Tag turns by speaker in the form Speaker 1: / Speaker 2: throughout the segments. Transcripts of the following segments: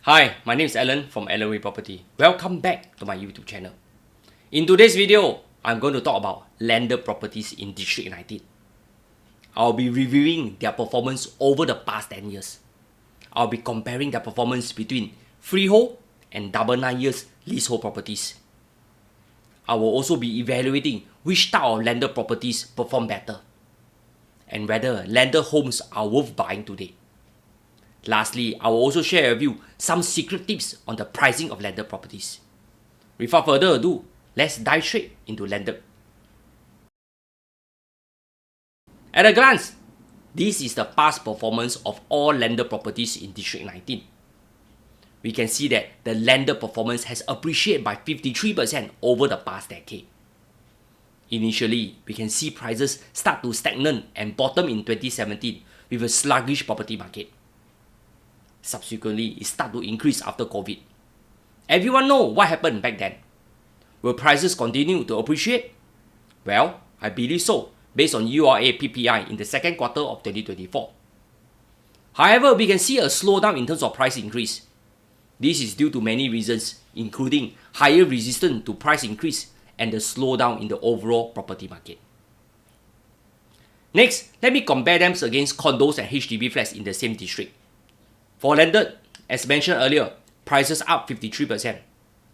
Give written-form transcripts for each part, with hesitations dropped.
Speaker 1: Hi, my name is Alan from Alan Property. Welcome back to my YouTube channel. In today's video, I'm going to talk about landed properties in District 19. I'll be reviewing their performance over the past 10 years. I'll be comparing their performance between freehold and double 9 years leasehold properties. I will also be evaluating which type of landed properties perform better and whether landed homes are worth buying today. Lastly, I will also share with you some secret tips on the pricing of landed properties. Without further ado, let's dive straight into landed. At a glance, this is the past performance of all landed properties in District 19. We can see that the landed performance has appreciated by 53% over the past decade. Initially, we can see prices start to stagnate and bottom in 2017 with a sluggish property market. Subsequently, it started to increase after COVID. Everyone know what happened back then. Will prices continue to appreciate? Well, I believe so, based on URA PPI in the second quarter of 2024. However, we can see a slowdown in terms of price increase. This is due to many reasons, including higher resistance to price increase and the slowdown in the overall property market. Next, let me compare them against condos and HDB flats in the same district. For landed, as mentioned earlier, prices up 53%.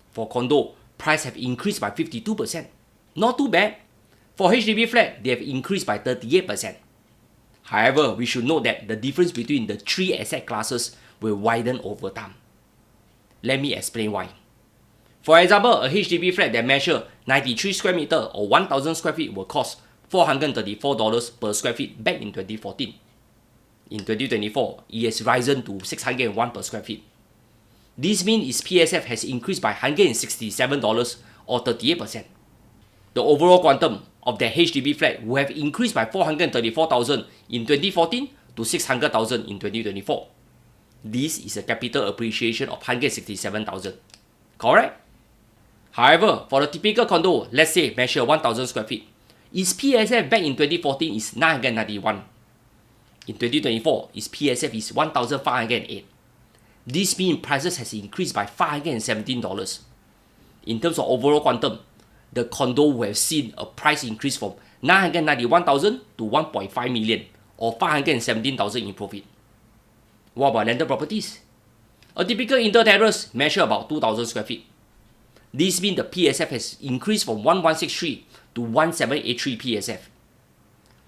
Speaker 1: For condo, price have increased by 52%. Not too bad. For HDB flat, they have increased by 38%. However, we should note that the difference between the three asset classes will widen over time. Let me explain why. For example, a HDB flat that measures 93 square meter or 1,000 square feet will cost $434 per square feet back in 2014. In 2024, it has risen to $601 per square feet. This means its PSF has increased by $167 or 38%. The overall quantum of the HDB flat will have increased by $434,000 in 2014 to $600,000 in 2024. This is a capital appreciation of $167,000. Correct? However, for the typical condo, let's say measure 1,000 square feet, its PSF back in 2014 is $991. In 2024, its PSF is $1,508. This means prices has increased by $517. In terms of overall quantum, the condo will have seen a price increase from $991,000 to $1.5 million or $517,000 in profit. What about landed properties? A typical inter-terrace measures about 2,000 square feet. This means the PSF has increased from 1,163 to 1,783 PSF.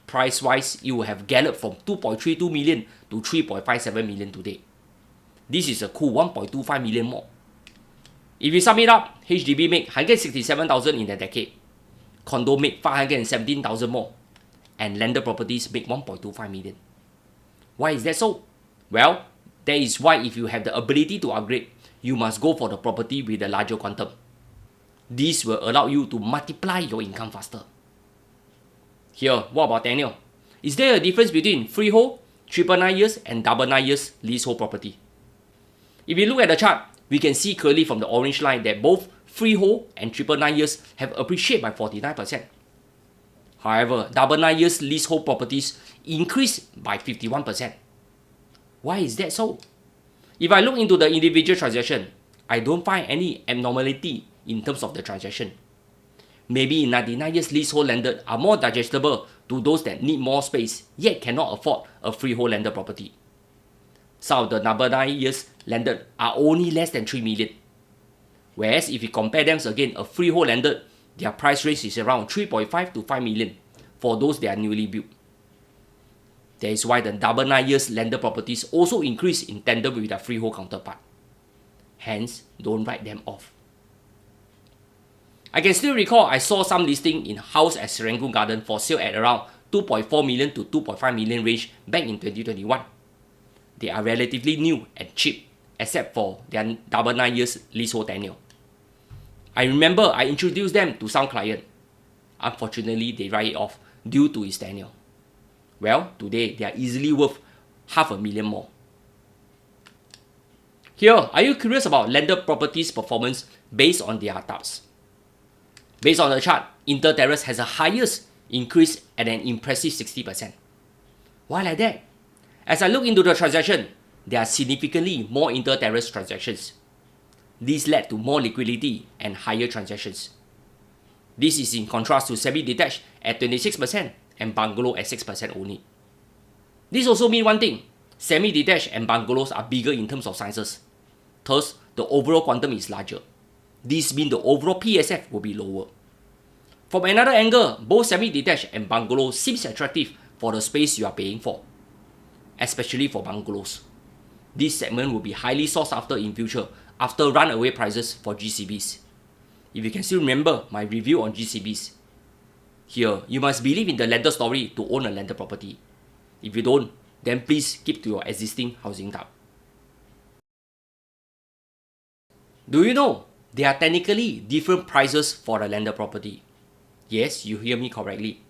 Speaker 1: Price-wise, it will have galloped from 2.32 million to 3.57 million today. This is a cool 1.25 million more. If you sum it up, HDB make 167,000 in a decade, condo make 517,000 more, and landed properties make 1.25 million. Why is that so? Well, that is why if you have the ability to upgrade, you must go for the property with a larger quantum. This will allow you to multiply your income faster. Here, what about tenure? Is there a difference between freehold, triple 9 years and double 9 years leasehold property? If you look at the chart, we can see clearly from the orange line that both freehold and triple 9 years have appreciated by 49%. However, double 9 years leasehold properties increased by 51%. Why is that so? If I look into the individual transaction, I don't find any abnormality in terms of the transaction. Maybe 99 years leasehold landed are more digestible to those that need more space yet cannot afford a freehold landed property. Some of the number 9 years landed are only less than 3 million. Whereas if you compare them again, a freehold landed, their price range is around 3.5 to 5 million for those that are newly built. That is why the double 9 years landed properties also increase in tandem with their freehold counterpart. Hence, don't write them off. I can still recall I saw some listing in house at Serangoon Garden for sale at around 2.4 million to 2.5 million range back in 2021. They are relatively new and cheap, except for their double 9 years leasehold tenure. I remember I introduced them to some client. Unfortunately, they write it off due to its tenure. Well, today they are easily worth $500,000 more. Here, are you curious about landed properties performance based on their types? Based on the chart, inter-terrace has the highest increase at an impressive 60%. Why like that? As I look into the transaction, there are significantly more inter-terrace transactions. This led to more liquidity and higher transactions. This is in contrast to semi-detached at 26% and bungalow at 6% only. This also means one thing: semi-detached and bungalows are bigger in terms of sizes. Thus, the overall quantum is larger. This means the overall PSF will be lower. From another angle, both semi-detached and bungalows seems attractive for the space you are paying for, especially for bungalows. This segment will be highly sought after in future after runaway prices for GCBs. If you can still remember my review on GCBs, here you must believe in the landed story to own a landed property. If you don't, then please keep to your existing housing type. Do you know there are technically different prices for the landed property? Yes, you hear me correctly.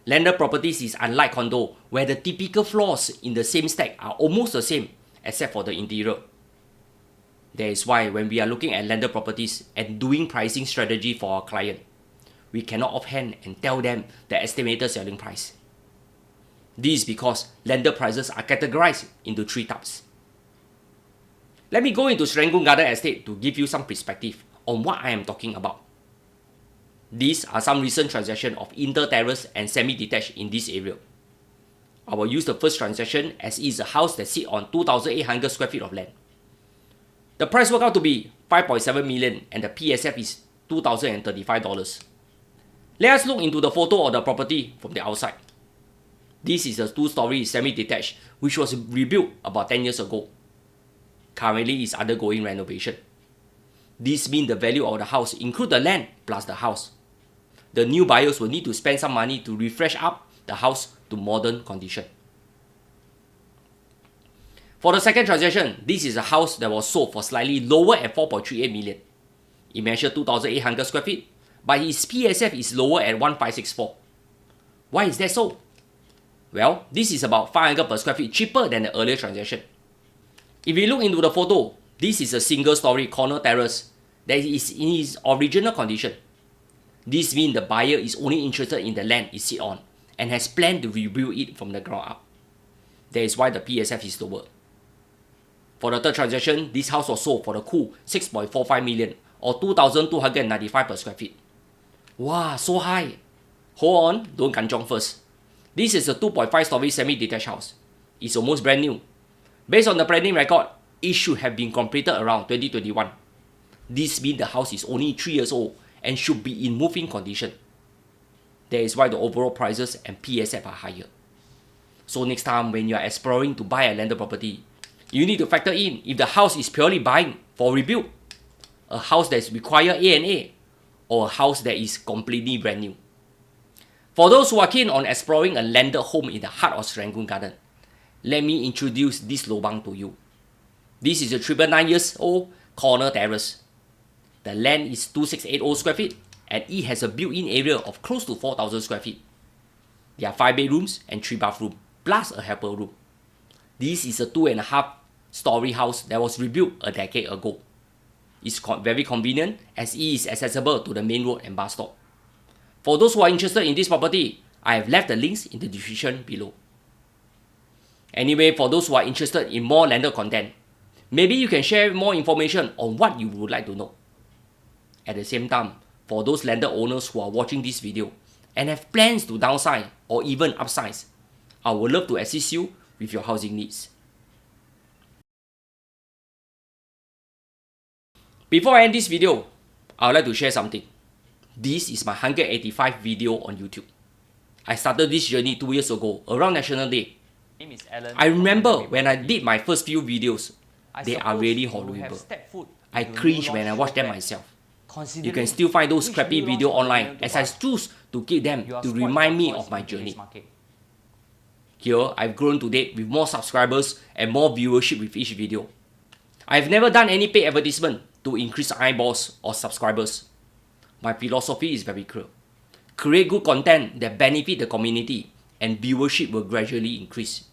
Speaker 1: Landed properties is unlike condo, where the typical floors in the same stack are almost the same except for the interior. That is why when we are looking at landed properties and doing pricing strategy for our client, we cannot offhand and tell them the estimated selling price. This is because landed prices are categorized into 3 types. Let me go into Serangoon Garden Estate to give you some perspective on what I am talking about. These are some recent transactions of inter-terrace and semi-detached in this area. I will use the first transaction as it is a house that sits on 2,800 square feet of land. The price worked out to be 5.7 million and the PSF is $2,035. Let us look into the photo of the property from the outside. This is a 2-story semi-detached which was rebuilt about 10 years ago. Currently is undergoing renovation. This means the value of the house includes the land plus the house. The new buyers will need to spend some money to refresh up the house to modern condition. For the second transaction, this is a house that was sold for slightly lower at 4.38 million. It measures 2,800 square feet, but its PSF is lower at 1,564. Why is that so? Well, this is about 500 per square feet cheaper than the earlier transaction. If you look into the photo, this is a single-story corner terrace that is in its original condition. This means the buyer is only interested in the land it sits on and has planned to rebuild it from the ground up. That is why the PSF is lower. For the third transaction, this house was sold for the cool 6.45 million or 2,295 per square feet. Wow, so high! Hold on, don't kanchong first. This is a 2.5-story semi-detached house. It's almost brand new. Based on the planning record, it should have been completed around 2021. This means the house is only 3 years old and should be in move-in condition. That is why the overall prices and PSF are higher. So next time when you are exploring to buy a landed property, you need to factor in if the house is purely buying for rebuild, a house that requires A&A, or a house that is completely brand new. For those who are keen on exploring a landed home in the heart of Serangoon Garden, let me introduce this lobang to you. This is a 999-years-old corner terrace. The land is 2,680 square feet and it has a built-in area of close to 4,000 square feet. There are 5 bedrooms and 3 bathrooms, plus a helper room. This is a 2.5-story house that was rebuilt a decade ago. It's very convenient as it is accessible to the main road and bus stop. For those who are interested in this property, I have left the links in the description below. Anyway, for those who are interested in more landed content, maybe you can share more information on what you would like to know. At the same time, for those landed owners who are watching this video and have plans to downsize or even upsize, I would love to assist you with your housing needs. Before I end this video, I would like to share something. This is my 185th video on YouTube. I started this journey 2 years ago, around National Day. I remember when I did my first few videos, they are really horrible. I cringe when I watch them myself. You can still find those crappy videos online as I choose to keep them to remind me of my journey. Here, I've grown to date with more subscribers and more viewership with each video. I've never done any paid advertisement to increase eyeballs or subscribers. My philosophy is very clear. Create good content that benefit the community and viewership will gradually increase.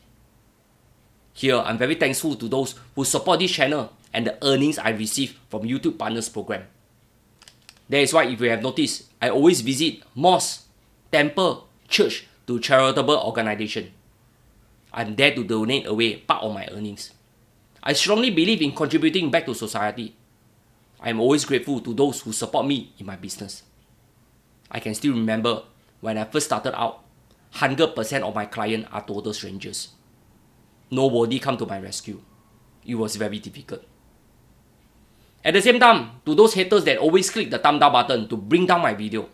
Speaker 1: Here, I'm very thankful to those who support this channel and the earnings I receive from YouTube Partners Program. That is why if you have noticed, I always visit mosque, temple, church to charitable organization. I'm there to donate away part of my earnings. I strongly believe in contributing back to society. I am always grateful to those who support me in my business. I can still remember when I first started out, 100% of my clients are total strangers. Nobody come to my rescue. It was very difficult. At the same time, to those haters that always click the thumb down button to bring down my video,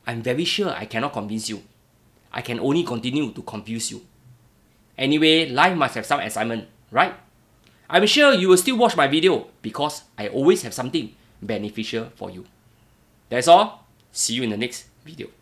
Speaker 1: I'm very sure I cannot convince you. I can only continue to confuse you. Anyway, life must have some assignment, right? I'm sure you will still watch my video because I always have something beneficial for you. That's all. See you in the next video.